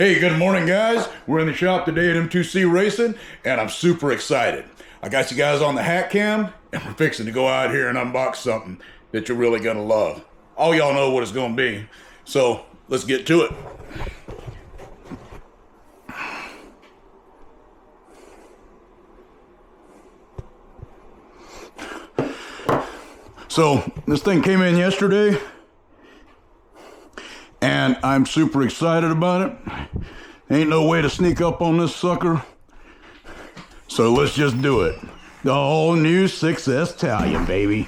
Hey, good morning, guys. We're in the shop today at M2C Racing, and I'm super excited. I got you guys on the hat cam, and we're fixing to go out here and unbox something that you're really gonna love. All y'all know what it's gonna be, so let's get to it. So this thing came in yesterday, and I'm super excited about it. Ain't no way to sneak up on this sucker. So let's just do it. The all new 6S Talion, baby.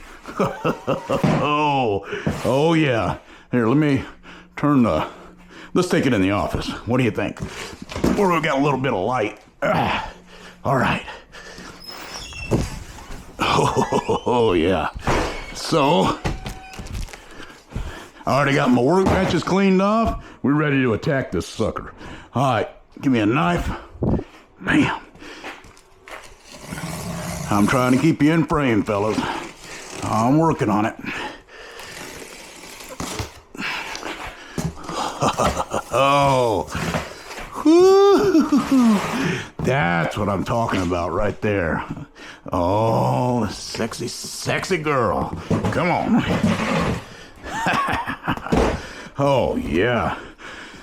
oh yeah. Here, let me turn let's take it in the office. What do you think? Where we got a little bit of light. All right. Oh yeah. So, I already got my workbenches cleaned off. We're ready to attack this sucker. All right, give me a knife. Bam. I'm trying to keep you in frame, fellas. I'm working on it. Oh, that's what I'm talking about right there. Oh, sexy, sexy girl. Come on. Oh, yeah.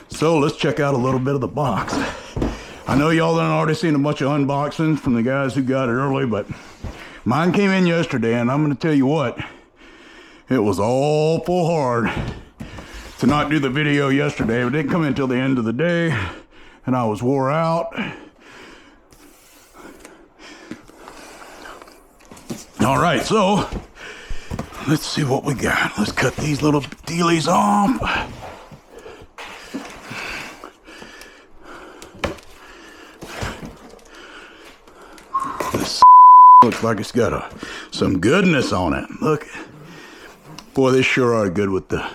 So let's check out a little bit of the box. I know y'all done already seen a bunch of unboxings from the guys who got it early, but mine came in yesterday, and I'm going to tell you what, it was awful hard to not do the video yesterday. It didn't come in until the end of the day, and I was wore out. All right, so let's see what we got. Let's cut these little dealies off. This looks like it's got some goodness on it. Look, boy, they sure are good with the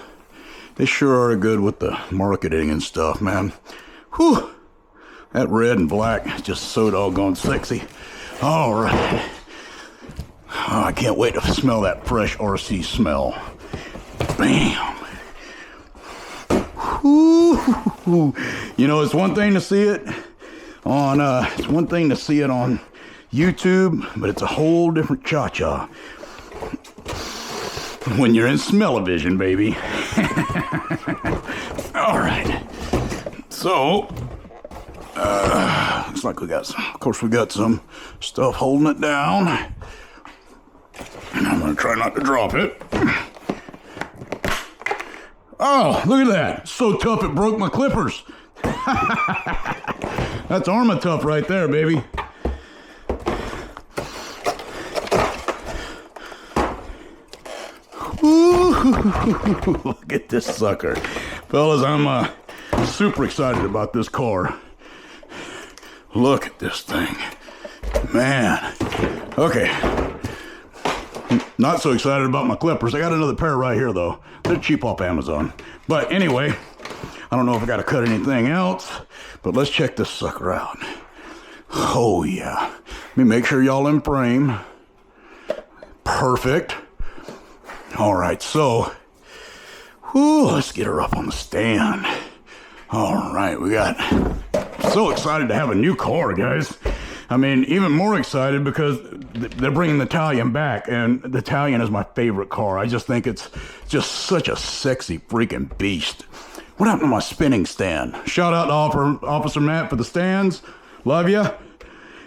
marketing and stuff, man. Whew, that red and black is just so doggone sexy. All right. Oh, I can't wait to smell that fresh RC smell. Bam. Ooh. You know, it's one thing to see it on YouTube, but it's a whole different cha-cha when you're in smell-o-vision, baby. All right. So, looks like we got some stuff holding it down. I'm gonna try not to drop it. Oh, look at that. It's so tough it broke my clippers. That's ARRMA tough right there, baby. Ooh, look at this sucker. Fellas, I'm super excited about this car. Look at this thing. Man. Okay. Not so excited about my clippers. I got another pair right here, though. They're cheap off Amazon. But anyway, I don't know if I got to cut anything else, but let's check this sucker out. Oh, yeah. Let me make sure y'all in frame. Perfect. All right, so, let's get her up on the stand. All right, so excited to have a new car, guys. I mean, even more excited because they're bringing the Talion back, and the Talion is my favorite car. I just think it's just such a sexy freaking beast. What happened to my spinning stand? Shout out to Officer Matt for the stands. Love ya.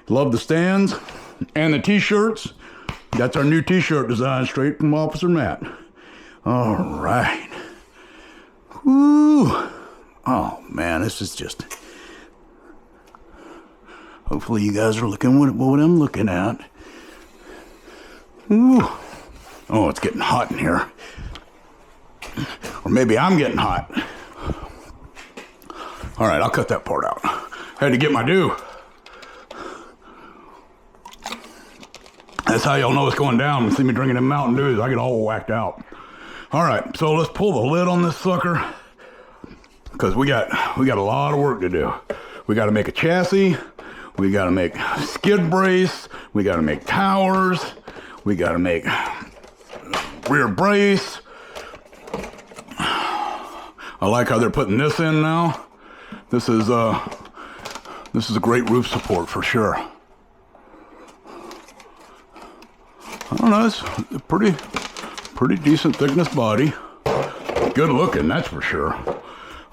Love the stands. And the t-shirts. That's our new t-shirt design straight from Officer Matt. All right. Woo. Oh, man, this is just... Hopefully you guys are looking at what I'm looking at. Ooh. Oh, it's getting hot in here. Or maybe I'm getting hot. All right, I'll cut that part out. Had to get my due. That's how y'all know it's going down. See me drinking them Mountain Dews, I get all whacked out. All right, so let's pull the lid on this sucker, because we got a lot of work to do. We got to make a chassis. We got to make skid brace. We got to make towers. We got to make rear brace. I like how they're putting this in now. This is a great roof support for sure. I don't know, it's a pretty decent thickness body. Good looking, that's for sure.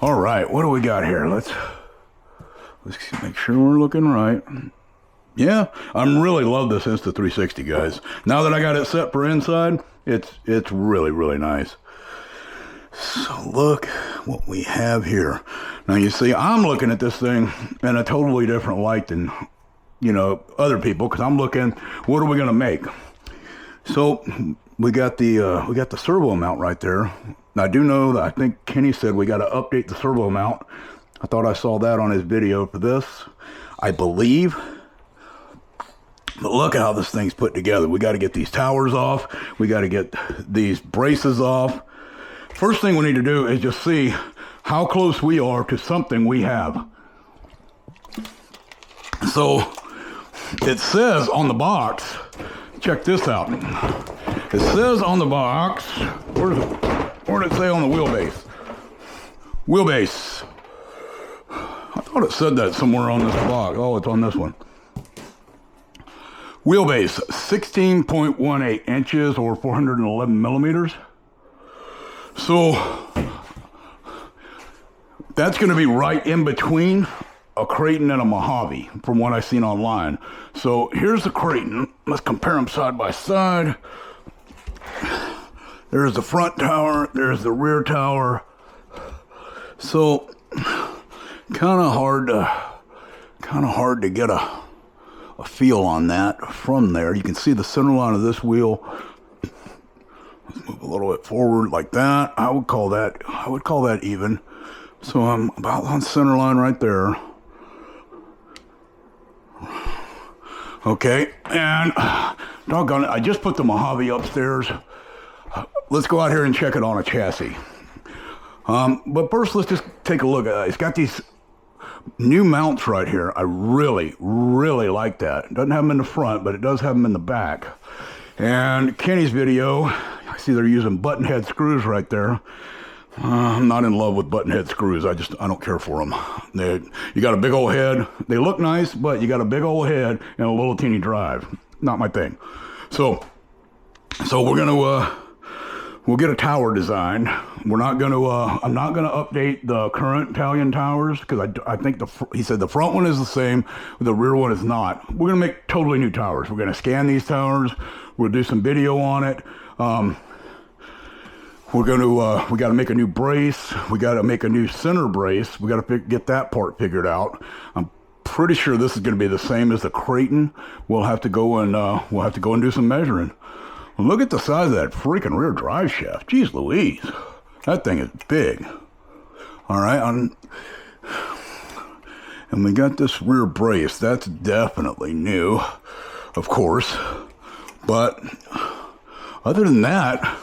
All right, what do we got here? Let's make sure we're looking right. Yeah, I'm really love this Insta360, guys. Now that I got it set for inside, it's really, really nice. So look what we have here. Now you see, I'm looking at this thing in a totally different light than, you know, other people, because I'm looking, what are we gonna make? So we got the servo mount right there. Now, I do know that I think Kenny said we got to update the servo mount. I thought I saw that on his video for this, I believe. But look at how this thing's put together. We got to get these towers off. We got to get these braces off. First thing we need to do is just see how close we are to something we have. So it says on the box, check this out. It says on the box, where did it say on the wheelbase? Wheelbase. I thought it said that somewhere on this box. Oh, it's on this one. Wheelbase, 16.18 inches or 411 millimeters. So that's going to be right in between a Creighton and a Mojave from what I've seen online. So here's the Creighton. Let's compare them side by side. There's the front tower, there's the rear tower. So kind of hard to get a feel on that from there. You can see the center line of this wheel. Let's move a little bit forward like that. I would call that even. So I'm about on center line right there. Okay, and doggone it, I just put the Mojave upstairs. Let's go out here and check it on a chassis. But first, let's just take a look at it. It's got these new mounts right here. I really, really like that. It doesn't have them in the front, but it does have them in the back. And Kenny's video, I see they're using button head screws right there. I'm not in love with button head screws. I don't care for them. You got a big old head. They look nice, but you got a big old head and a little teeny drive. Not my thing. So we'll get a tower design. We're not gonna. I'm not gonna update the current Talion towers because I think he said the front one is the same, the rear one is not. We're gonna make totally new towers. We're gonna scan these towers. We'll do some video on it. We got to make a new brace. We got to make a new center brace. We got to get that part figured out. I'm pretty sure this is going to be the same as the Creighton. We'll have to go and do some measuring. Well, look at the size of that freaking rear drive shaft. Jeez Louise, that thing is big. All right, and we got this rear brace. That's definitely new, of course. But other than that,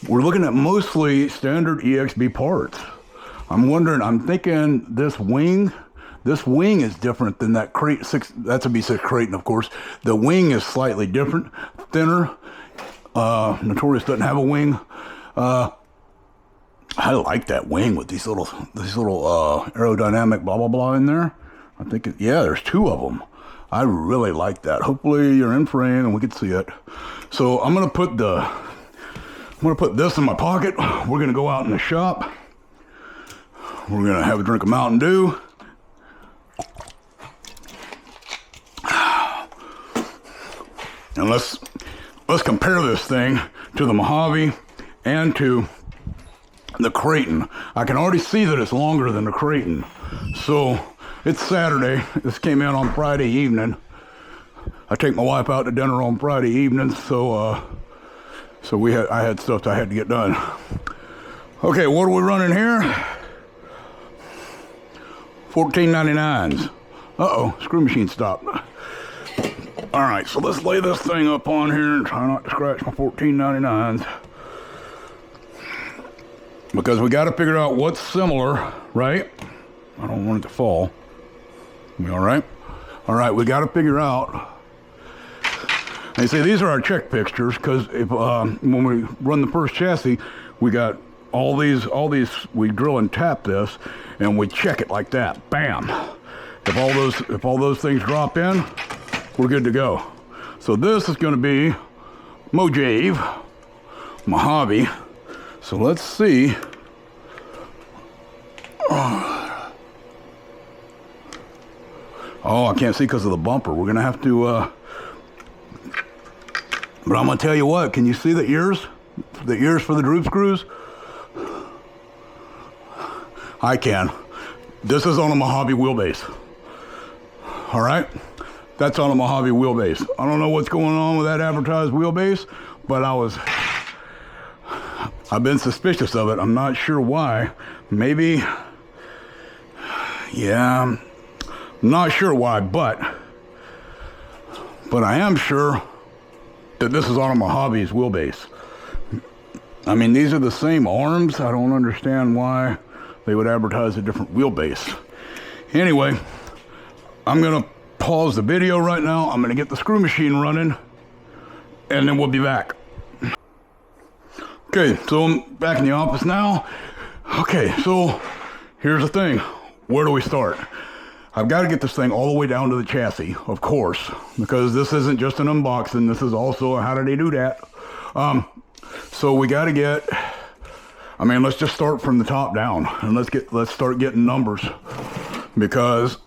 we're looking at mostly standard EXB parts. I'm thinking this wing is different than that Creighton, that's a B6 Creighton, of course. The wing is slightly different, thinner. Notorious doesn't have a wing. I like that wing with these little aerodynamic blah, blah, blah in there. I think, yeah, there's two of them. I really like that. Hopefully you're in frame and we can see it. So I'm going to put this in my pocket. We're going to go out in the shop. We're going to have a drink of Mountain Dew. And let's compare this thing to the Mojave and to the Creighton. I can already see that it's longer than the Creighton. So it's Saturday. This came in on Friday evening. I take my wife out to dinner on Friday evening, so I had stuff that I had to get done. Okay, what are we running here? 1499s. Uh-oh, screw machine stopped. All right, so let's lay this thing up on here and try not to scratch my 1499s. Because we got to figure out what's similar, right? I don't want it to fall. We all right? All right, we got to figure out. And you see, these are our check fixtures because if when we run the first chassis, we got all these, we drill and tap this, and we check it like that. Bam. If all those things drop in, we're good to go. So this is going to be Mojave, Mojave. So let's see. Oh, I can't see because of the bumper. We're going to have to, but I'm going to tell you what, can you see the ears? The ears for the droop screws? I can. This is on a Mojave wheelbase. All right? That's on a Mojave wheelbase. I don't know what's going on with that advertised wheelbase, but I've been suspicious of it. I'm not sure why. Maybe, yeah, I'm not sure why, but I am sure that this is on a Mojave's wheelbase. I mean, these are the same arms. I don't understand why they would advertise a different wheelbase. Anyway, I'm going to pause the video right now. I'm going to get the screw machine running, and then we'll be back. Okay, so I'm back in the office now. Okay, so here's the thing. Where do we start? I've got to get this thing all the way down to the chassis, of course, because this isn't just an unboxing. This is also a how do they do that. So we got to get, I mean, let's just start from the top down, and let's start getting numbers, because,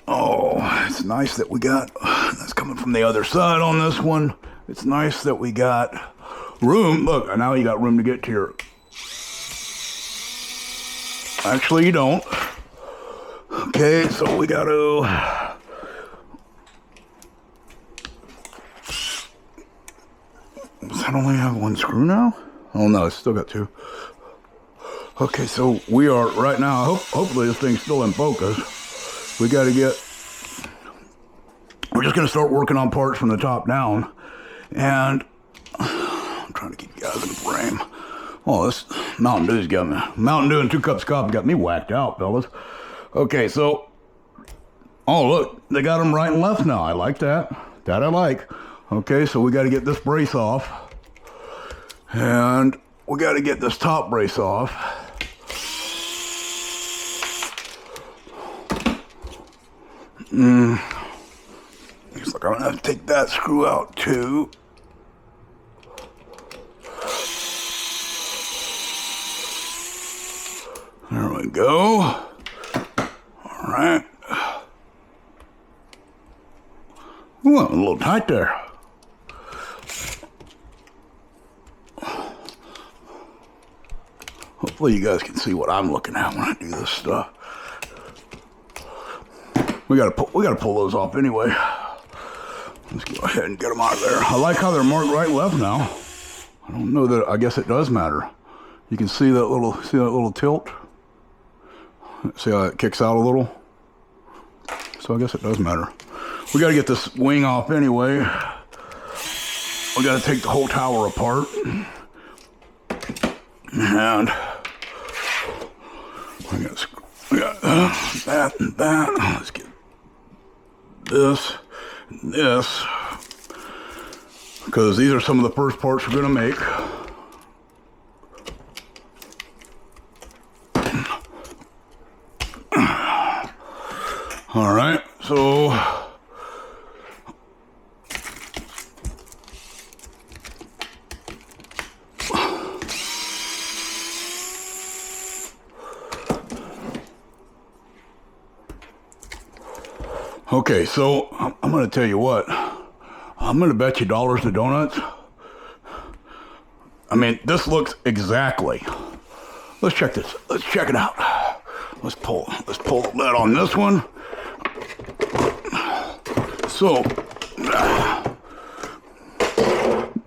oh, it's nice that we got, that's coming from the other side on this one. It's nice that we got room. Look, now you got room to get to your, actually you don't. Okay, so we got to, does that only have one screw now? Oh no, it's still got two. Okay, so we are right now, hopefully this thing's still in focus. We got to get, we're just going to start working on parts from the top down. And I'm trying to keep you guys in the frame. Oh, this Mountain Dew's got me. Mountain Dew and 2 cups of coffee got me whacked out, fellas. Okay, so, oh look, they got them right and left now. I like that. That I like. Okay, so we got to get this brace off. And we got to get this top brace off. Looks like I'm going to have to take that screw out too. There we go. All right. Ooh, a little tight there. Hopefully you guys can see what I'm looking at when I do this stuff. We gotta pull those off anyway. Let's go ahead and get them out of there. I like how they're marked right and left now. I don't know that, I guess it does matter. You can see that little tilt. See how it kicks out a little? So I guess it does matter. We got to get this wing off anyway. We got to take the whole tower apart. And we got that and that. Let's get this and this, because these are some of the first parts we're going to make. All right, so okay, so I'm going to tell you what, I'm going to bet you dollars to donuts. I mean, this looks exactly. Let's check this. Let's check it out. Let's pull the lid on this one. So,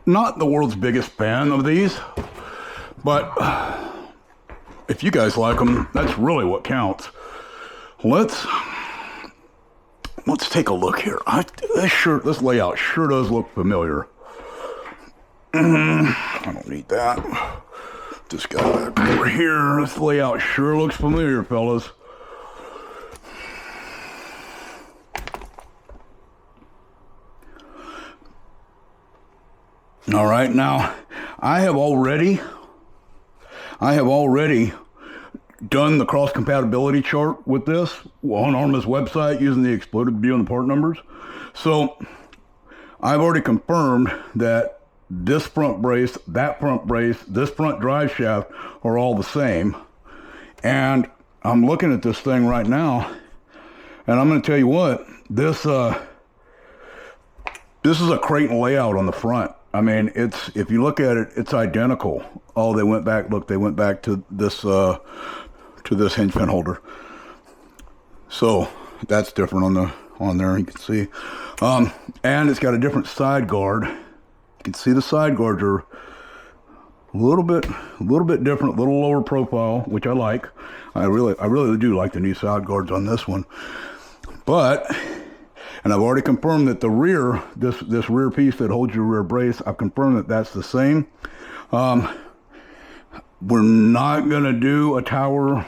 not the world's biggest fan of these, but if you guys like them, that's really what counts. Let's take a look here. This layout sure does look familiar. I don't need that. This guy back over here. This layout sure looks familiar, fellas. All right, now I have already I have already done the cross compatibility chart with this on ARRMA's website using the exploded view and the part numbers. So I've already confirmed that this front brace, that front brace, this front drive shaft are all the same. And I'm looking at this thing right now, and I'm going to tell you what, this is a Creighton layout on the front. I mean, it's, if you look at it, it's identical. Oh, they went back, look, they went back to this hinge pin holder. So that's different on there, you can see. And it's got a different side guard. You can see the side guards are a little bit different, a little lower profile, which I like. I really do like the new side guards on this one. But, and I've already confirmed that the rear, this rear piece that holds your rear brace, I've confirmed that that's the same. We're not gonna do a tower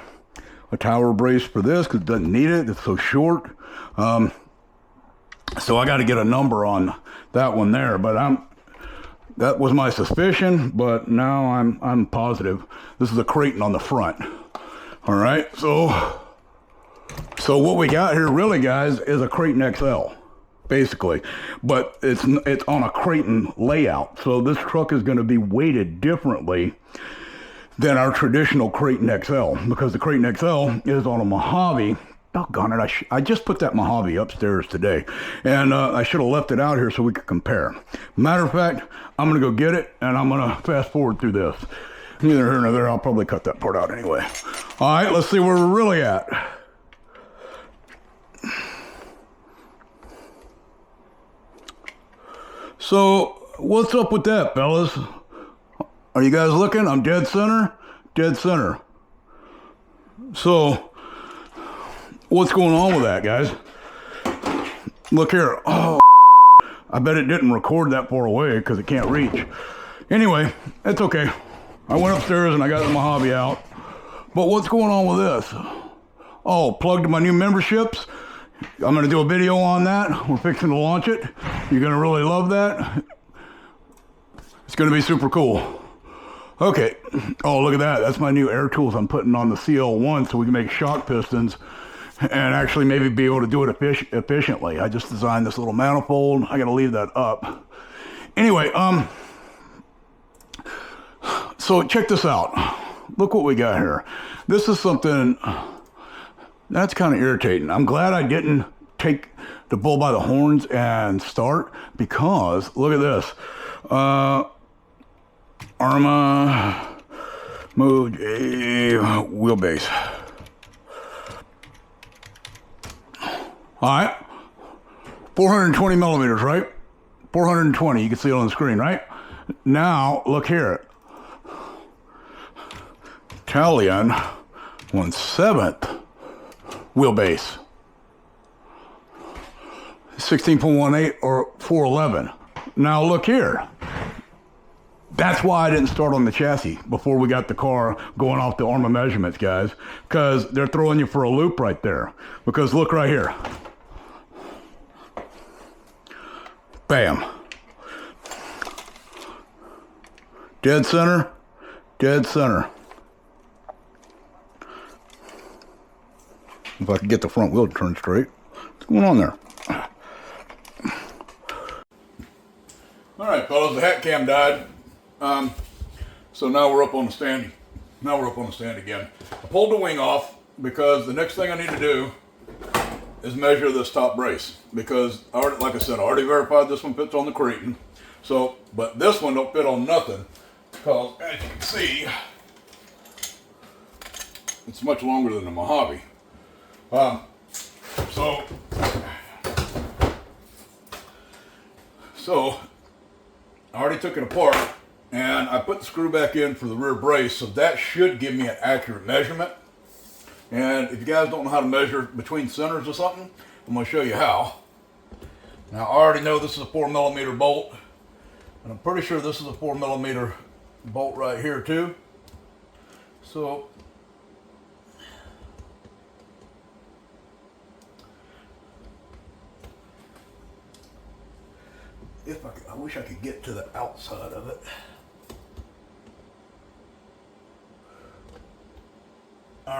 brace for this because it doesn't need it. It's so short. So I got to get a number on that one there. But that was my suspicion, but now I'm positive. This is a Creighton on the front. All right. So what we got here, really, guys, is a Creighton XL, basically. But it's on a Creighton layout. So this truck is going to be weighted differently than our traditional Creighton XL, because the Creighton XL is on a Mojave. Doggone it, I just put that Mojave upstairs today, and I should have left it out here so we could compare. Matter of fact, I'm going to go get it, and I'm going to fast forward through this. Neither here nor there, I'll probably cut that part out anyway. All right, let's see where we're really at. So, what's up with that, fellas? Are you guys looking? I'm dead center? Dead center. So, what's going on with that, guys? Look here. Oh, I bet it didn't record that far away because it can't reach. Anyway, it's okay. I went upstairs and I got the Mojave out. But what's going on with this? Oh, plugged my new memberships. I'm going to do a video on that. We're fixing to launch it. You're going to really love that. It's going to be super cool. Okay. Oh, look at that. That's my new air tools I'm putting on the CL1 so we can make shock pistons and actually maybe be able to do it efficiently. I just designed this little manifold. I got to leave that up. Anyway, so check this out. Look what we got here. This is something that's kind of irritating. I'm glad I didn't take the bull by the horns and start, because look at this. ARRMA Move a wheelbase. All right, 420 millimeters, right? 420, you can see it on the screen, right? Now, look here. Talion 1/7 wheelbase. 16.18 or 411. Now look here. That's why I didn't start on the chassis before we got the car going off the ARRMA measurements, guys, because they're throwing you for a loop right there. Because look right here. Bam. Dead center, dead center. If I can get the front wheel to turn straight. What's going on there? All right, fellas, the hat cam died. So now we're up on the stand. Now we're up on the stand again. I pulled the wing off because the next thing I need to do is measure this top brace, because I already, like I said, I already verified this one fits on the Creighton. So, but this one don't fit on nothing, because as you can see, it's much longer than the Mojave. So I already took it apart and I put the screw back in for the rear brace, so that should give me an accurate measurement. And if you guys don't know how to measure between centers or something, I'm going to show you how. Now I already know this is a 4mm bolt, and I'm pretty sure this is a 4mm bolt right here too. So if I wish I could get to the outside of it.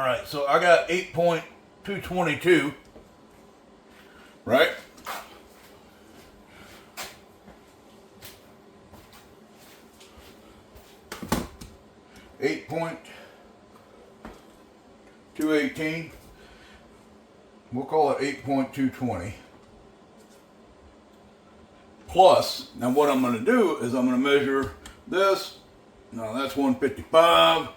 All right, so I got 8.222, right? .218. We'll call it 8.220. Plus, now what I'm going to do is I'm going to measure this. Now that's 155.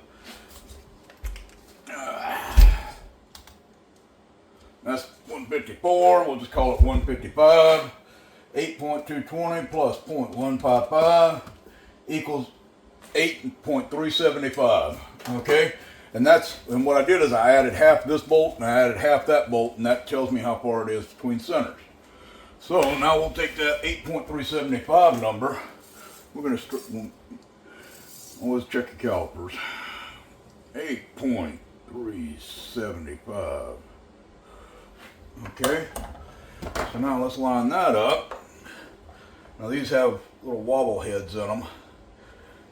That's 154. We'll just call it 155. 8.220 plus 0.155 equals 8.375. Okay? And what I did is I added half this bolt and I added half that bolt, and that tells me how far it is between centers. So now we'll take that 8.375 number. We're going to always check your calipers. 8.375. Okay. So now let's line that up. Now these have little wobble heads in them.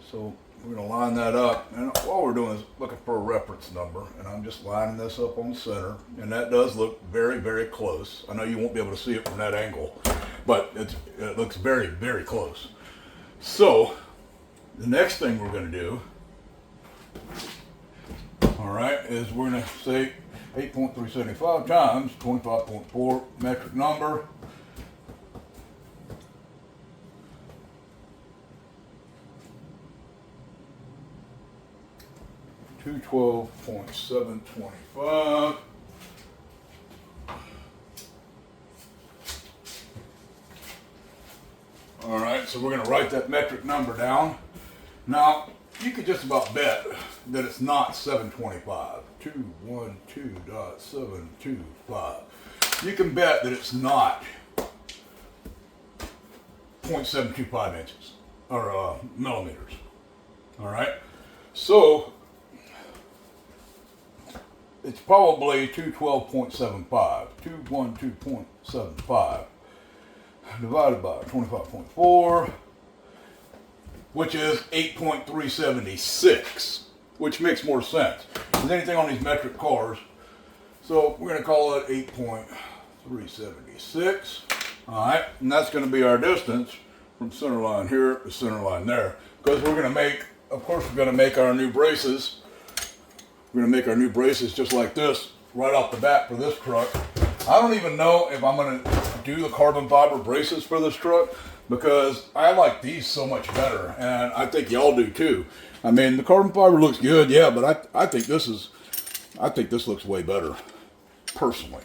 So we're going to line that up. And all we're doing is looking for a reference number. And I'm just lining this up on the center. And that does look very, very close. I know you won't be able to see it from that angle, but it looks very, very close. So the next thing we're going to do, all right, is we're going to say 8.375 times 25.4 metric number. $212.725. All right, so we're going to write that metric number down. Now, you could just about bet that it's not 725. 212.725. You can bet that it's not 0.725 inches or millimeters. All right, so it's probably 212.75, 212.75 divided by 25.4, which is 8.376, which makes more sense than anything on these metric cars. So we're going to call it 8.376. All right, and that's going to be our distance from center line here to center line there. Because we're going to make, of course, we're going to make our new braces. We're going to make our new braces just like this right off the bat for this truck. I don't even know if I'm going to do the carbon fiber braces for this truck, because I like these so much better, and I think y'all do too. I mean, the carbon fiber looks good, yeah, but I think this looks way better, personally.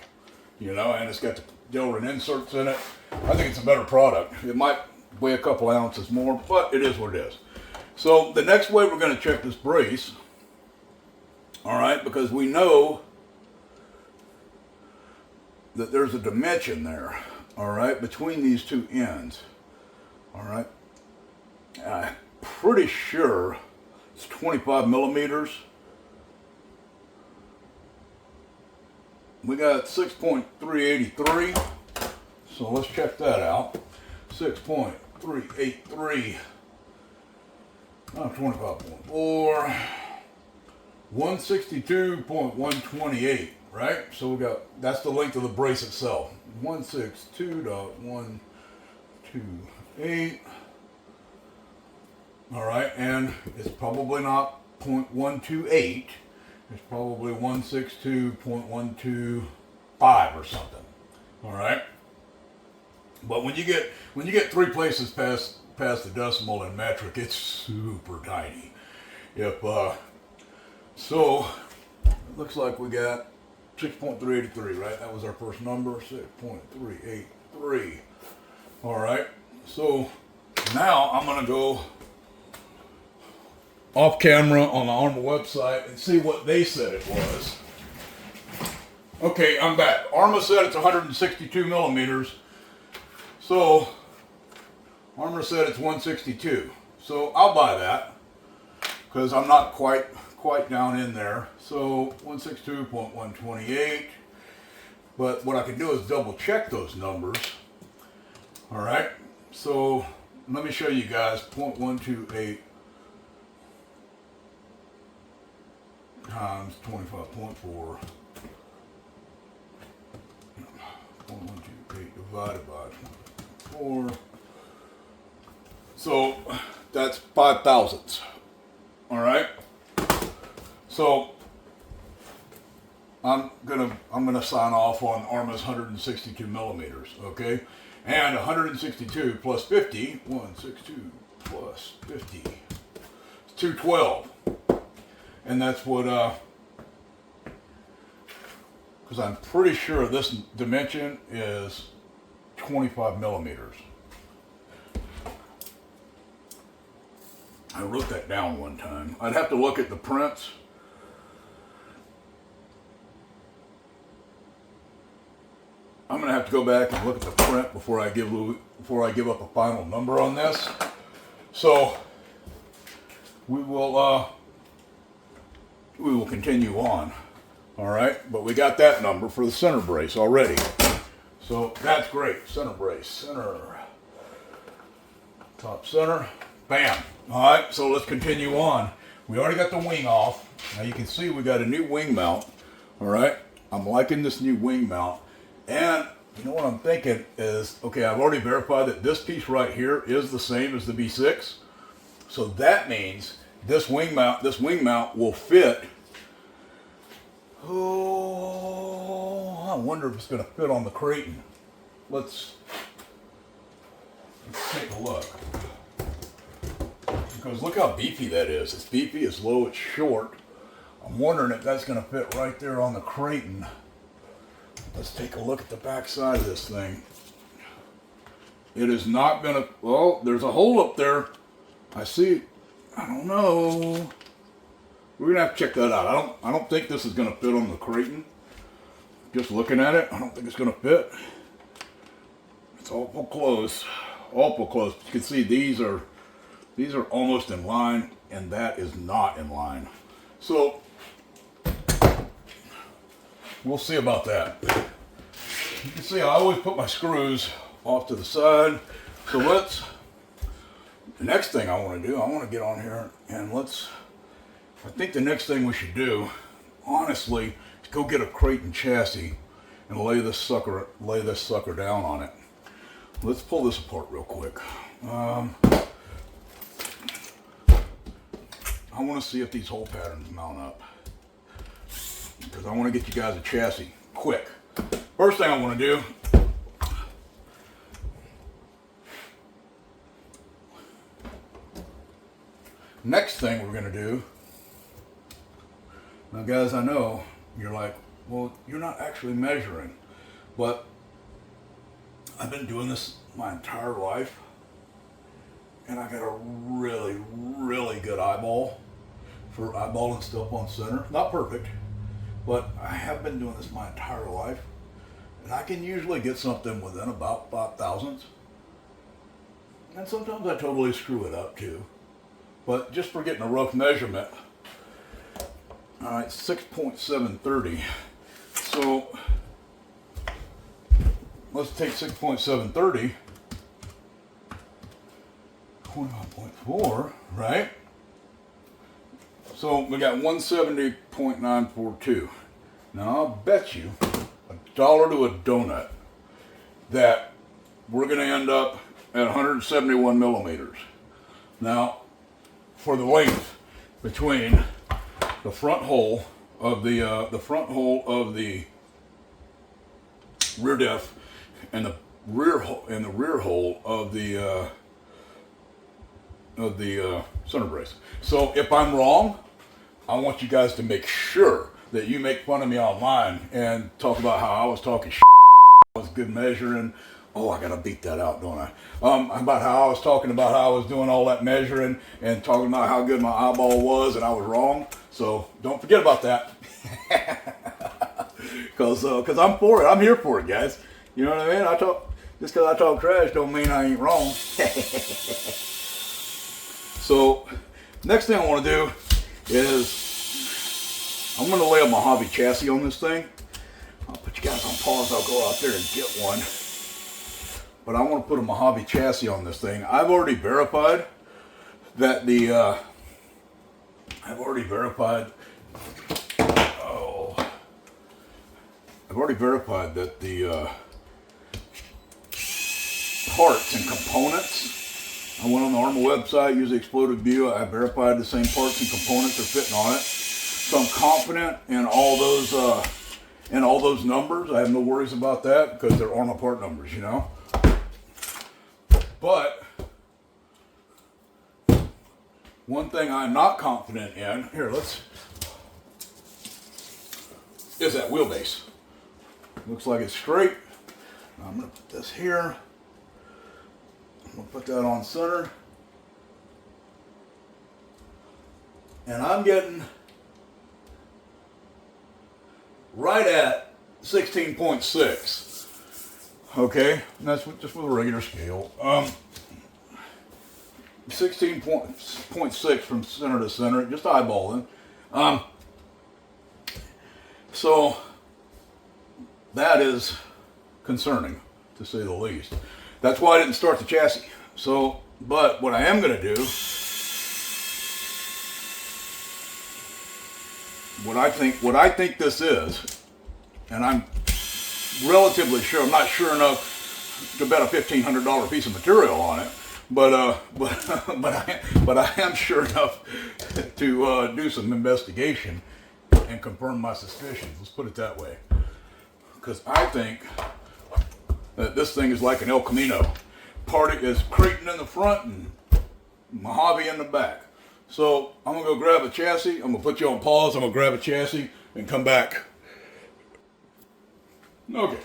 You know, and it's got the Delrin inserts in it. I think it's a better product. It might weigh a couple ounces more, but it is what it is. So the next way we're going to check this brace, all right, because we know that there's a dimension there, all right, between these two ends, all right. I'm pretty sure it's 25 millimeters. We got 6.383, so let's check that out. 6.383, 25.4, 162.128. Right, so we got, that's the length of the brace itself. 162.128. All right, and it's probably not 0.128. It's probably 162.125 or something. All right, but when you get 3 places past the decimal in metric, it's super tiny. So it looks like we got 6.383, right? That was our first number, 6.383. All right, so now I'm going to go off camera on the ARRMA website and see what they said it was. Okay, I'm back. ARRMA said it's 162 millimeters. So ARRMA said it's 162. So I'll buy that because I'm not quite down in there. So 162.128. But what I can do is double check those numbers. All right. So let me show you guys 0.128. times 25.4. 0.128 divided by 4. So that's 5 thousandths. All right. So I'm gonna sign off on ARRMA's 162 millimeters. Okay, and 162 plus 50. 162 plus 50. It's 212, and that's what. Because I'm pretty sure this dimension is 25 millimeters. I wrote that down one time. I'd have to look at the prints. I'm gonna have to go back and look at the print before I give up a final number on this. So we will continue on. All right, but we got that number for the center brace already. So that's great. Center brace, center, top center, bam. All right, so let's continue on. We already got the wing off. Now you can see we got a new wing mount. All right, I'm liking this new wing mount. And you know what I'm thinking is, okay, I've already verified that this piece right here is the same as the B6. So that means this wing mount will fit. Oh, I wonder if it's going to fit on the Creighton. Let's take a look. Because look how beefy that is. It's beefy, it's low, it's short. I'm wondering if that's going to fit right there on the Creighton. Let's take a look at the back side of this thing. It is not going to, well, there's a hole up there. I see, I don't know. We're going to have to check that out. I don't think this is going to fit on the Creighton. Just looking at it, I don't think it's going to fit. It's awful close. Awful close. You can see these are almost in line, and that is not in line. So we'll see about that. You can see I always put my screws off to the side. So the next thing I want to do, I want to get on here and I think the next thing we should do, honestly, is go get a Creighton chassis and lay this sucker down on it. Let's pull this apart real quick. I want to see if these hole patterns mount up, because I want to get you guys a chassis quick. First thing I want to do, next thing we're going to do, now guys, I know you're like, well, you're not actually measuring, but I've been doing this my entire life, and I got a really, really good eyeball for eyeballing stuff on center. Not perfect, but I have been doing this my entire life, and I can usually get something within about 5 thousandths. And sometimes I totally screw it up too. But just for getting a rough measurement, all right, 6.730. So let's take 6.730, 21.4, right? So we got 170.942. Now I'll bet you $1 to a donut that we're going to end up at 171 millimeters. Now, for the length between the front hole of the rear diff and the rear hole of the center brace. So if I'm wrong, I want you guys to make sure that you make fun of me online and talk about how I was talking shit, I was good measuring. Oh, I gotta beat that out, don't I? About how I was talking about how I was doing all that measuring and talking about how good my eyeball was, and I was wrong. So don't forget about that. Cause I'm for it. I'm here for it, guys. You know what I mean? Just because I talk trash don't mean I ain't wrong. So next thing I want to do is I'm going to lay a Mojave chassis on this thing. I'll put you guys on pause. I'll go out there and get one. But I want to put a Mojave chassis on this thing. I've already verified that I've already verified that the parts and components, I went on the ARRMA website, used the exploded view, I verified the same parts and components are fitting on it. So I'm confident in all those numbers. I have no worries about that because they're ARRMA part numbers, you know. But one thing I'm not confident in, here, is that wheelbase. Looks like it's straight. I'm gonna put this here. I'm gonna put that on center. And I'm getting right at 16.6. Okay, and that's just with a regular scale. 16.6 from center to center, just eyeballing. So that is concerning, to say the least. That's why I didn't start the chassis. So, but what I am going to do, what I think this is, and I'm relatively sure, I'm not sure enough to bet a $1,500 piece of material on it, but I am sure enough to do some investigation and confirm my suspicions. Let's put it that way. Because I think that this thing is like an El Camino. Part is Creighton in the front and Mojave in the back. So I'm gonna go grab a chassis. I'm gonna put you on pause. I'm gonna grab a chassis and come back. Okay.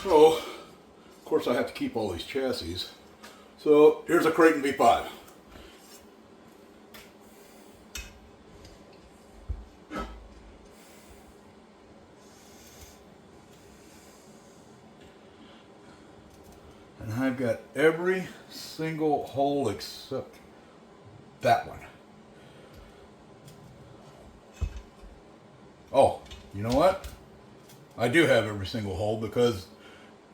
So, of course I have to keep all these chassis. So here's a Creighton V5. And I've got every single hole except that one. Oh, you know what? I do have every single hole because,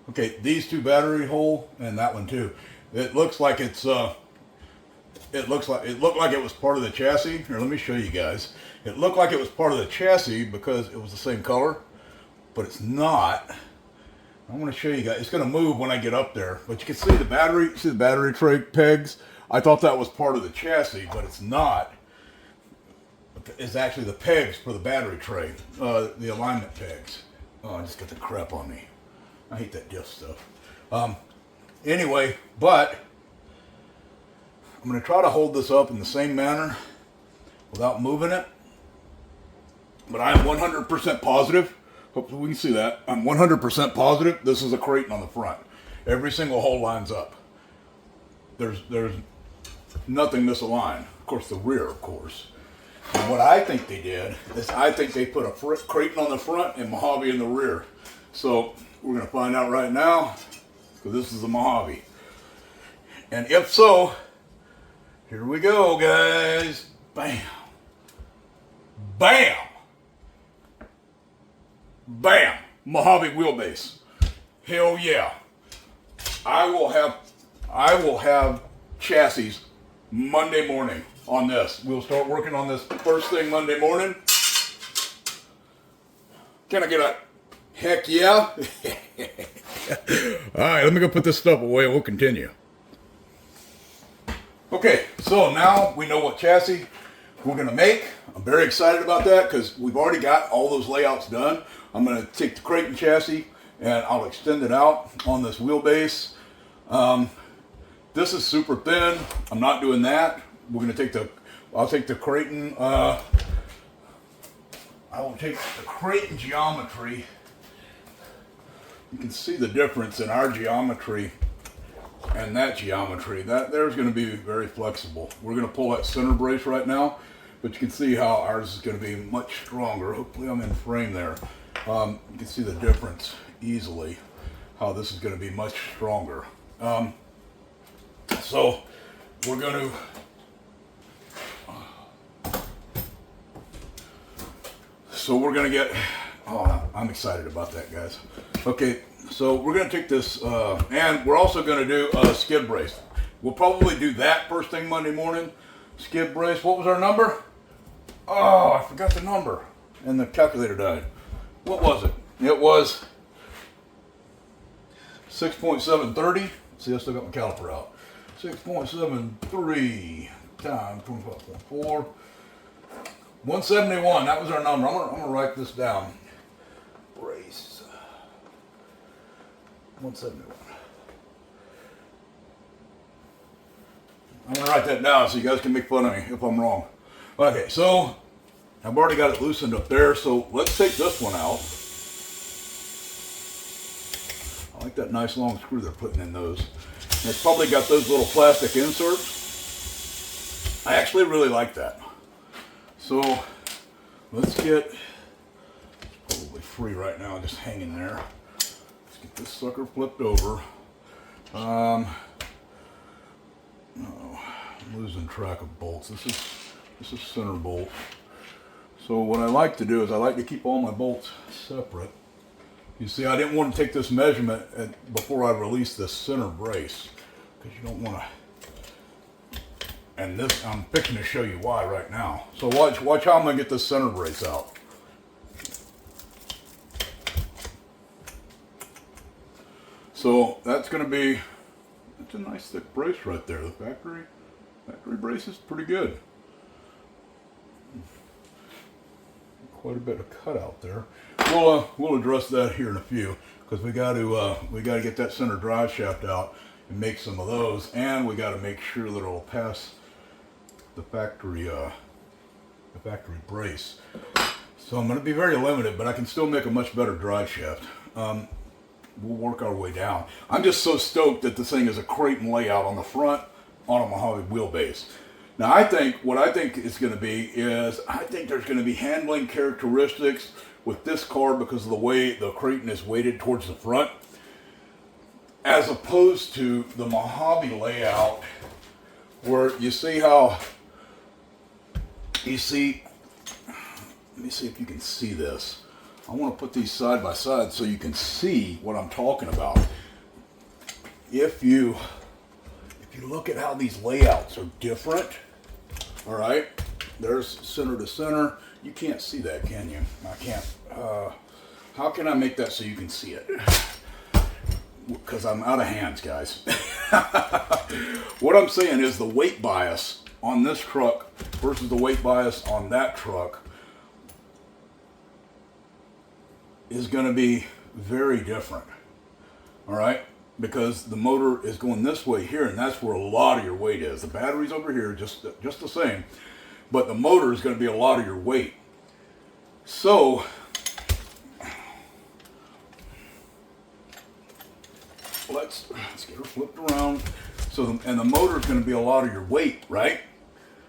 okay, these two battery hole and that one too. It looks like it's it looked like it was part of the chassis. Here, let me show you guys. It looked like it was part of the chassis because it was the same color, but it's not. I want to show you guys. It's going to move when I get up there, but you can see the battery tray pegs. I thought that was part of the chassis, but it's not. It's actually the pegs for the battery tray, the alignment pegs. Oh, I just got the crap on me. I hate that diff stuff. Anyway, but I'm going to try to hold this up in the same manner without moving it. But I am 100% positive. Hopefully we can see that. I'm 100% positive this is a Creighton on the front. Every single hole lines up. There's nothing misaligned. Of course, the rear, of course. And what I think they did is I think they put a Creighton on the front and Mojave in the rear. So we're going to find out right now, because this is a Mojave. And if so, here we go, guys. Bam. Bam. Bam. Mojave wheelbase. Hell yeah. I will have chassis Monday morning on this. We'll start working on this first thing Monday morning. Can I get a heck yeah? All right, let me go put this stuff away and we'll continue. Okay, so now we know what chassis we're going to make. I'm very excited about that because we've already got all those layouts done. I'm going to take the Creighton chassis and I'll extend it out on this wheelbase. This is super thin. I'm not doing that. We're going to I'll take the Creighton, I will take the Creighton geometry. You can see the difference in our geometry and that geometry. There's going to be very flexible. We're going to pull that center brace right now, but you can see how ours is going to be much stronger. Hopefully I'm in frame there. You can see the difference easily, how this is going to be much stronger. So we're going to get, oh, I'm excited about that, guys. Okay, so we're going to take this, and we're also going to do a skid brace. We'll probably do that first thing Monday morning. Skid brace, what was our number? Oh, I forgot the number, and the calculator died. What was it? it was 6.730. See, I still got my caliper out. 6.73 times 25.4. 171, that was our number. I'm gonna write this down. Brace. 171. I'm gonna write that down so you guys can make fun of me if I'm wrong. Okay, so I've already got it loosened up there, so let's take this one out. I like that nice long screw they're putting in those. And it's probably got those little plastic inserts. I actually really like that. So let's get, it's probably free right now, just hanging there. Let's get this sucker flipped over. No, I'm losing track of bolts. This is center bolt. So what I like to do is I like to keep all my bolts separate. You see, I didn't want to take this measurement before I release this center brace, because you don't want to. And this, I'm fixing to show you why right now. So watch how I'm gonna get this center brace out. So that's gonna be, that's a nice thick brace right there. The factory brace is pretty good. Quite a bit of cutout there. We'll address that here in a few, because we got to get that center drive shaft out and make some of those, and we got to make sure that it'll pass the factory brace. So I'm going to be very limited, but I can still make a much better drive shaft. We'll work our way down. I'm just so stoked that this thing is a Creighton layout on the front on a Mojave wheelbase. Now what I think it's going to be is, I think there's going to be handling characteristics with this car because of the way the Creighton is weighted towards the front, as opposed to the Mojave layout, where you see how, let me see if you can see this. I want to put these side by side so you can see what I'm talking about. If you look at how these layouts are different, all right, there's center to center. You can't see that, can you? I can't. How can I make that so you can see it? Because I'm out of hands, guys. What I'm saying is the weight bias on this truck versus the weight bias on that truck is going to be very different. All right? Because the motor is going this way here, and that's where a lot of your weight is. The battery's over here, just the same, but the motor is going to be a lot of your weight. So let's get her flipped around. So and the motor is going to be a lot of your weight, right?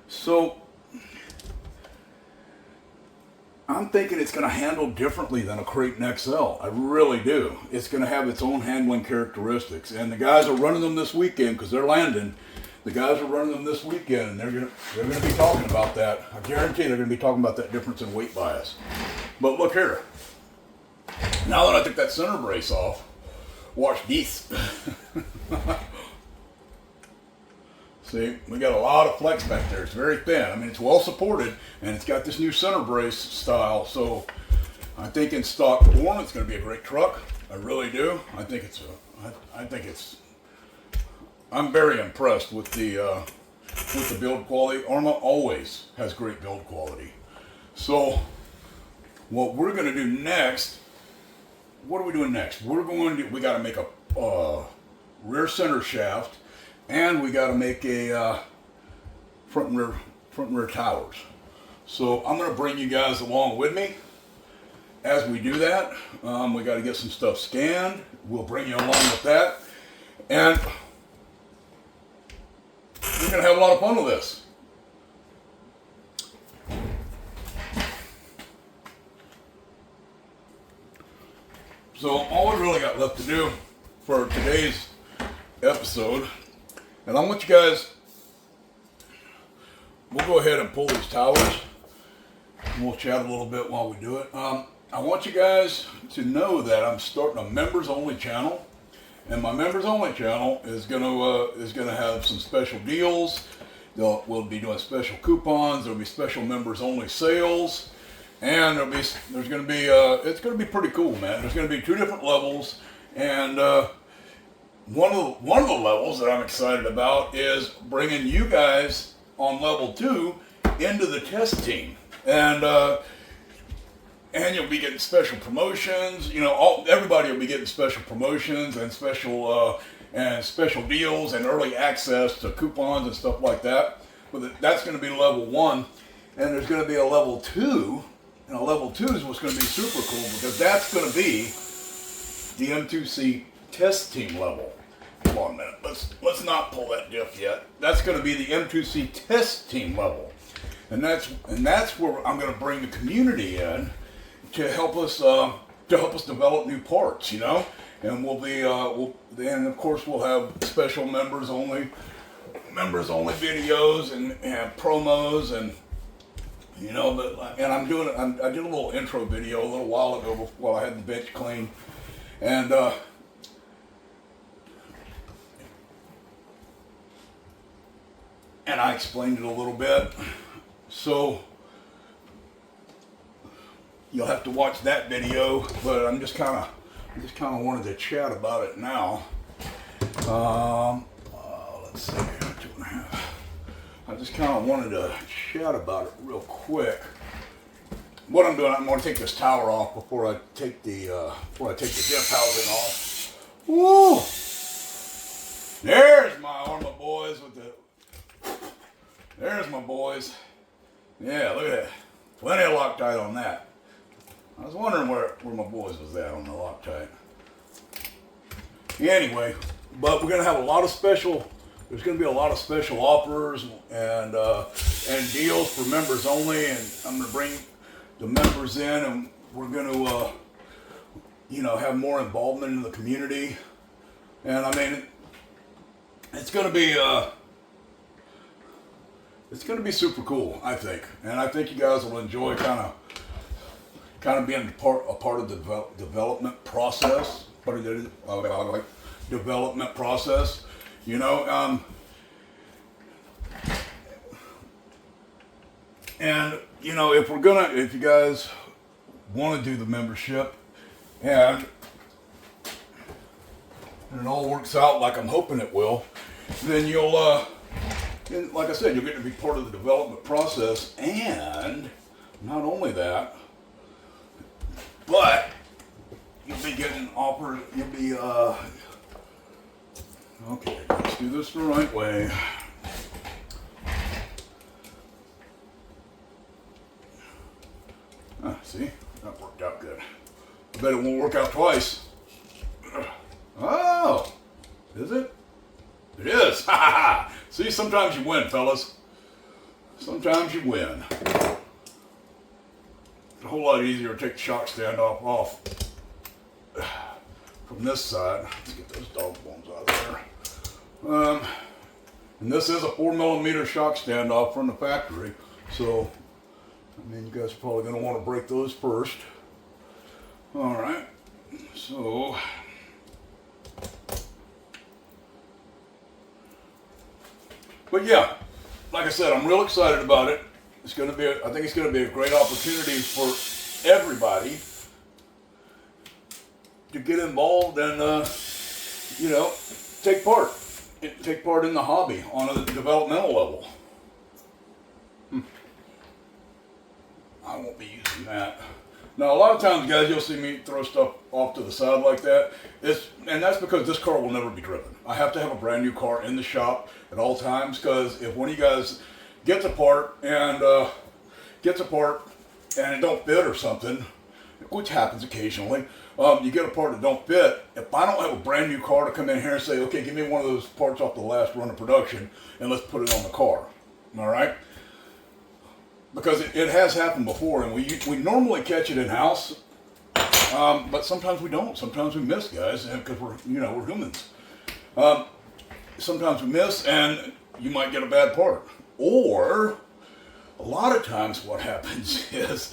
So I'm thinking it's going to handle differently than a Creighton XL. I really do. It's going to have its own handling characteristics. And the guys are running them this weekend because they're landing. The guys are running them this weekend, and they're going to be talking about that. I guarantee they're going to be talking about that difference in weight bias. But look here. Now that I took that center brace off, watch this. See, we got a lot of flex back there. It's very thin. I mean, it's well supported, and it's got this new center brace style. So I think in stock form, it's going to be a great truck. I really do. I think it's. I'm very impressed with the build quality. ARRMA always has great build quality. So what we're going to do next? What are we doing next? We got to make a rear center shaft. And we got to make a front and rear towers. So I'm going to bring you guys along with me as we do that. We got to get some stuff scanned. We'll bring you along with that, and we're going to have a lot of fun with this. So all we really got left to do for today's episode. And I want you guys, we'll go ahead and pull these towers, and we'll chat a little bit while we do it. I want you guys to know that I'm starting a members only channel, and my members only channel is gonna have some special deals. We'll be doing special coupons. There'll be special members only sales, and there's going to be it's going to be pretty cool, man. There's going to be 2 different levels, and one of the levels that I'm excited about is bringing you guys on level 2 into the test team, and you'll be getting special promotions. You know, everybody will be getting special promotions and special deals and early access to coupons and stuff like that. But that's going to be level 1, and there's going to be a level 2. And a level 2 is what's going to be super cool, because that's going to be the M2C test team level. Hold on a minute. Let's not pull that diff yet. That's going to be the M2C test team level, and that's where I'm going to bring the community in to help us develop new parts. You know, and and of course we'll have special members only videos and promos and. You know, and I did a little intro video a little while ago while I had the bench clean, and I explained it a little bit. So you'll have to watch that video, but I just kind of wanted to chat about it now. Let's see, 2.5. I just kind of wanted to chat about it real quick. What I'm doing, I'm going to take this tower off before I take the diff housing off. Woo! There's my ARRMA boys There's my boys. Yeah, look at that. Plenty of Loctite on that. I was wondering where my boys was at on the Loctite. Anyway, but we're gonna have a lot of special. There's going to be a lot of special offers and deals for members only, and I'm going to bring the members in, and we're going to have more involvement in the community. And I mean, it's going to be super cool, I think, and I think you guys will enjoy kind of being a part of the development process. Development process. You know, and you know, if you guys want to do the membership, and it all works out like I'm hoping it will, then you'll, like I said, you'll get to be part of the development process, and not only that, but you'll be getting offered. You'll be okay, let's do this the right way. See, that worked out good. I bet it won't work out twice. Oh, is it? It is. See, sometimes you win, fellas. Sometimes you win. It's a whole lot easier to take the shock stand off from this side. Let's get those dog bones out of there. And this is a 4mm shock standoff from the factory, so I mean, you guys are probably going to want to break those first. All right, so but yeah, like I said, I'm real excited about it. It's going to be, I think it's going to be a great opportunity for everybody to get involved and take part in the hobby on a developmental level. I won't be using that. Now, a lot of times, guys, you'll see me throw stuff off to the side like that. And that's because this car will never be driven. I have to have a brand new car in the shop at all times, because if one of you guys gets a part and it don't fit or something, which happens occasionally, you get a part that don't fit. If I don't have a brand new car to come in here and say, okay, give me one of those parts off the last run of production and let's put it on the car, all right? Because it has happened before, and we normally catch it in house, but sometimes we don't. Sometimes we miss, guys, because we're humans. Sometimes we miss, and you might get a bad part. Or a lot of times, what happens is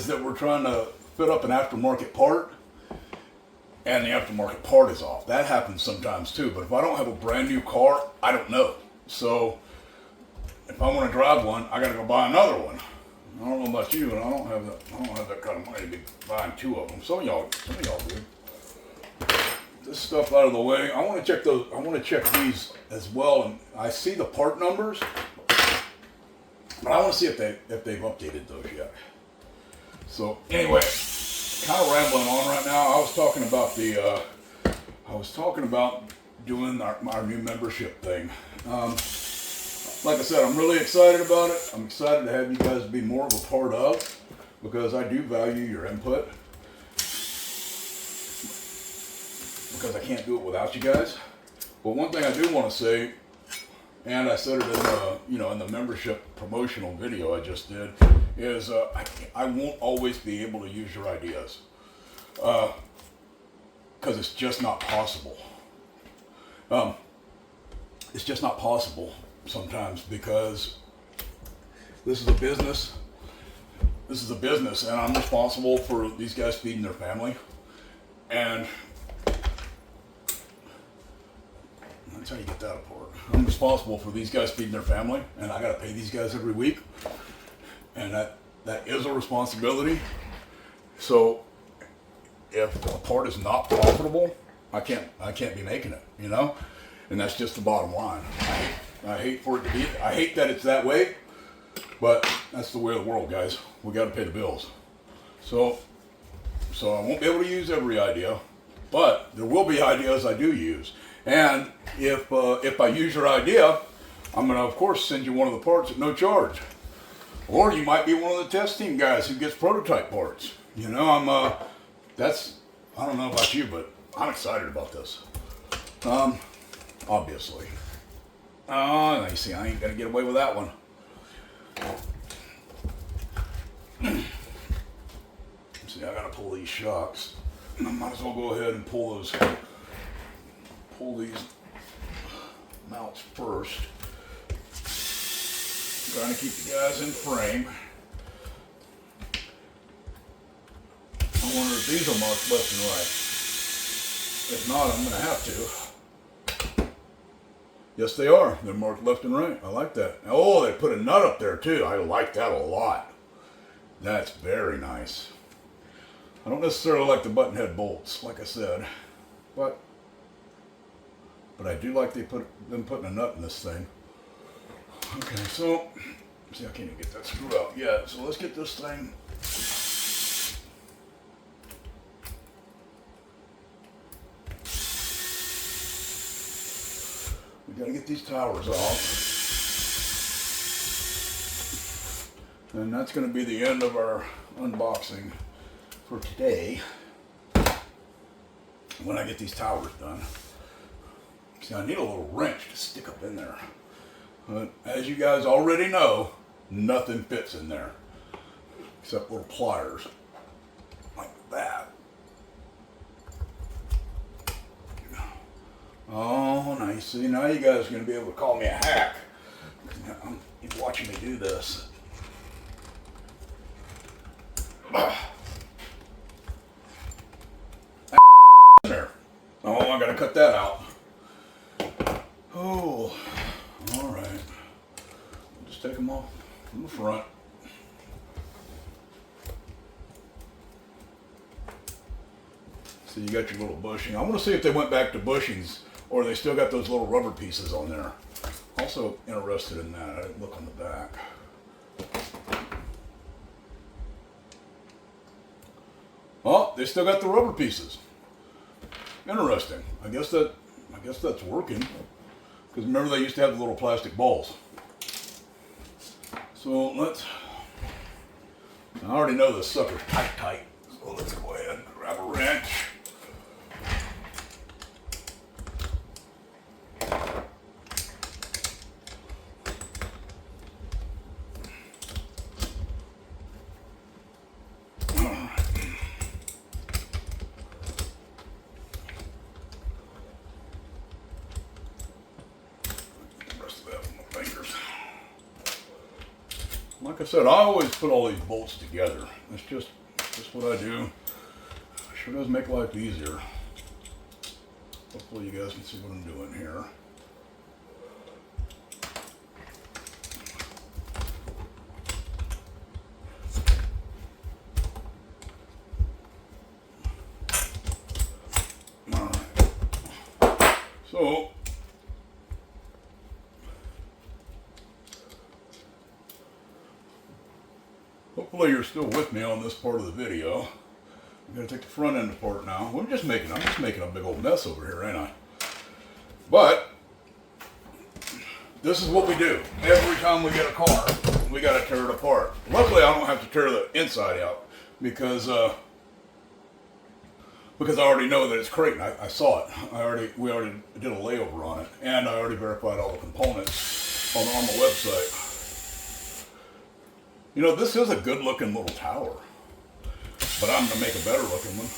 that we're trying to fit up an aftermarket part, and the aftermarket part is off. That happens sometimes too. But if I don't have a brand new car, I don't know. So if I want to drive one, I got to go buy another one. I don't know about you, but I don't have that kind of money to be buying 2 of them. Some of y'all do. This stuff out of the way. I want to check those. I want to check these as well. And I see the part numbers, but I want to see if they've updated those yet. So anyway, kind of rambling on right now. I was talking about doing our new membership thing. Like I said, I'm really excited about it. I'm excited to have you guys be more of a part of, because I do value your input. Because I can't do it without you guys. But one thing I do want to say, and I said it in the membership promotional video I just did, is I won't always be able to use your ideas, because it's just not possible. It's just not possible sometimes, because this is a business. This is a business, and I'm responsible for these guys feeding their family, and that's how you get that apart. I'm responsible for these guys feeding their family, and I got to pay these guys every week, and that is a responsibility. So if a part is not profitable, I can't be making it, you know, and that's just the bottom line. I hate for it to be. I hate that it's that way, but that's the way of the world, guys. We got to pay the bills. So I won't be able to use every idea, but there will be ideas I do use. And if I use your idea, I'm gonna of course send you one of the parts at no charge. Or you might be one of the test team guys who gets prototype parts. You know, I don't know about you, but I'm excited about this. Obviously. You see, I ain't gonna get away with that one. See, I gotta pull these shocks. I might as well go ahead and pull these mounts first. I'm trying to keep the guys in frame. I wonder if these are marked left and right. If not, I'm gonna have to. Yes, they are. They're marked left and right. I like that. Oh, they put a nut up there too. I like that a lot. That's very nice. I don't necessarily like the button head bolts, like I said, but I do like them putting a nut in this thing. Okay, so see, I can't even get that screw out yet. So let's get this thing. We got to get these towers off. And that's going to be the end of our unboxing for today. When I get these towers done. See, I need a little wrench to stick up in there. But as you guys already know, nothing fits in there. Except little pliers. Like that. Oh, nice. See, now you guys are going to be able to call me a hack. You're watching me do this. There. Oh, I got to cut that out. Oh, all right. Just take them off from the front. So you got your little bushing. I want to see if they went back to bushings or they still got those little rubber pieces on there. Also interested in that. I didn't look on the back. Oh, they still got the rubber pieces. Interesting. I guess that's working. Because remember they used to have the little plastic balls. So I already know this sucker's tight. So let's go ahead and grab a wrench. Like I said, I always put all these bolts together. It's just what I do. It sure does make life easier. Hopefully you guys can see what I'm doing here. So, hopefully you're still with me on this part of the video. I'm gonna take the front end apart now. I'm just making a big old mess over here, ain't I? But this is what we do. Every time we get a car, we gotta tear it apart. Luckily, I don't have to tear the inside out because I already know that it's Creighton. I saw it. We already did a layover on it, and I already verified all the components on the ARRMA website. You know, this is a good-looking little tower, but I'm gonna make a better looking one.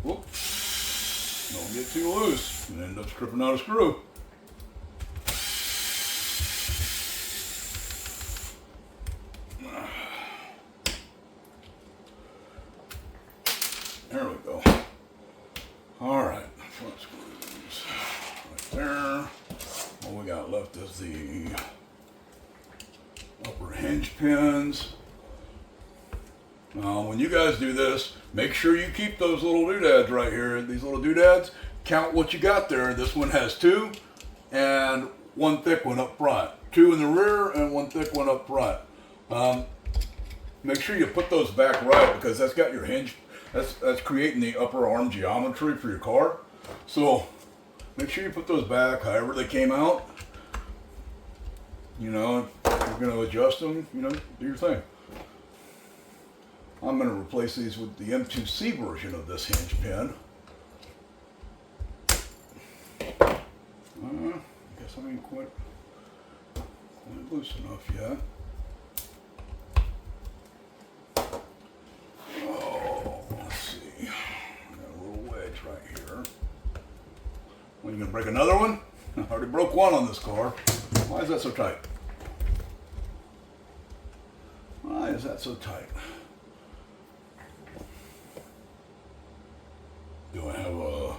Whoop. Don't get too loose and end up stripping out a screw. There we go. All right, front screws right there. All we got left is the upper hinge pins. When you guys do this, make sure you keep those little doodads right here. These little doodads, count what you got there. This one has 2 and 1 thick one up front. 2 in the rear and 1 thick one up front. Make sure you put those back right because that's got your hinge. That's creating the upper arm geometry for your car. So make sure you put those back however they came out. You know, if you're going to adjust them, you know, do your thing. I'm going to replace these with the M2C version of this hinge pin. I guess I ain't quite loose enough yet. Oh, let's see. Got a little wedge right here. When you going to break another one? I already broke one on this car. Why is that so tight? Why is that so tight? Do I have a...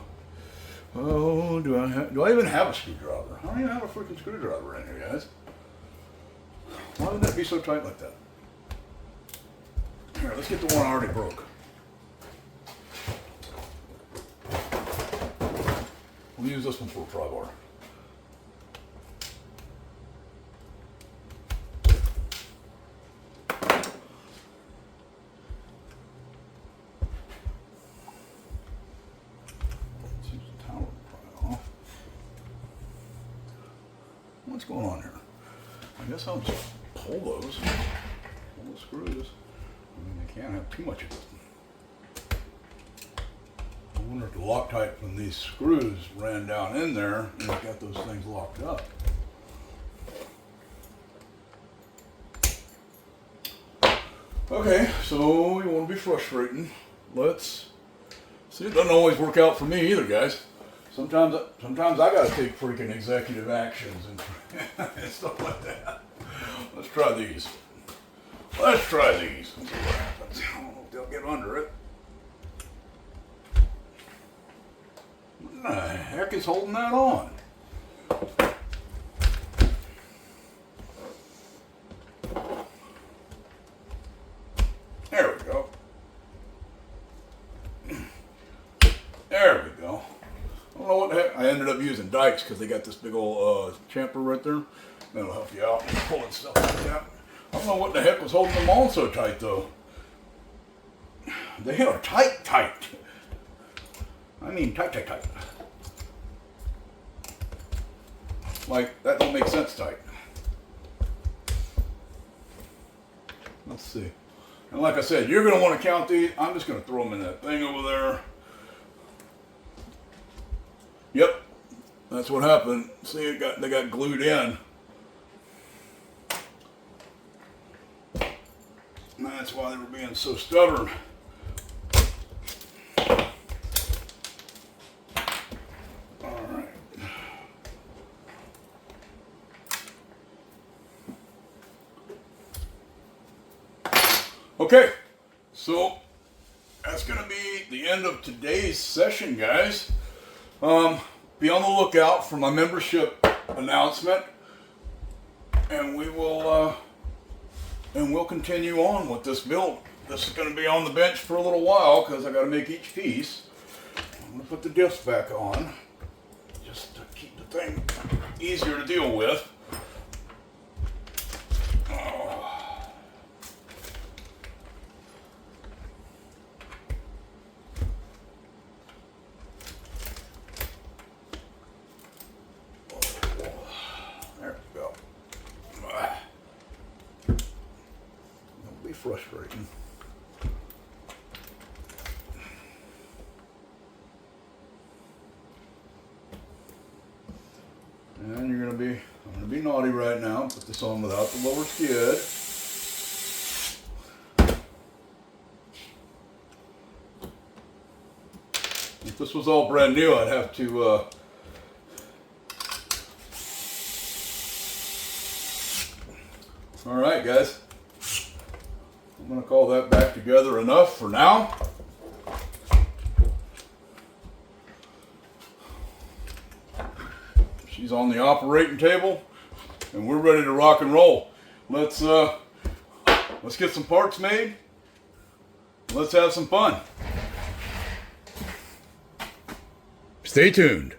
Oh, do I even have a screwdriver? I don't even have a freaking screwdriver in here, guys. Why would that be so tight like that? Here, let's get the one I already broke. We'll use this one for a pry bar. What's going on here? I guess I'll just pull those, pull the screws. I mean, I can't have too much of this. I wonder if the Loctite from these screws ran down in there and got those things locked up. Okay, so you want to be frustrating. Let's see. It doesn't always work out for me either, guys. Sometimes I gotta take freaking executive actions and stuff like that. Let's try these. Let's try these. Let's see what happens. I don't know if they'll get under it. What the heck is holding that on? There we go. There we go. I don't know what the heck. I ended up using dikes because they got this big old chamfer right there. That'll help you out pulling stuff like that. I don't know what the heck was holding them on so tight though. They are tight. I mean tight. Like, that don't make sense tight. Let's see. And like I said, you're going to want to count these. I'm just going to throw them in that thing over there. Yep, that's what happened. See, they got glued in. And that's why they were being so stubborn. All right. Okay, so that's going to be the end of today's session, guys. Be on the lookout for my membership announcement, and we'll continue on with this build this is going to be on the bench for a little while because I got to make each piece. I'm going to put the diffs back on just to keep the thing easier to deal with. There we go. Don't be frustrating. And I'm gonna be naughty right now. Put this on without the lower skid. If this was all brand new, I'd have to all right, guys. I'm gonna call that back together enough for now. She's on the operating table, and we're ready to rock and roll. Let's get some parts made. Let's have some fun. Stay tuned.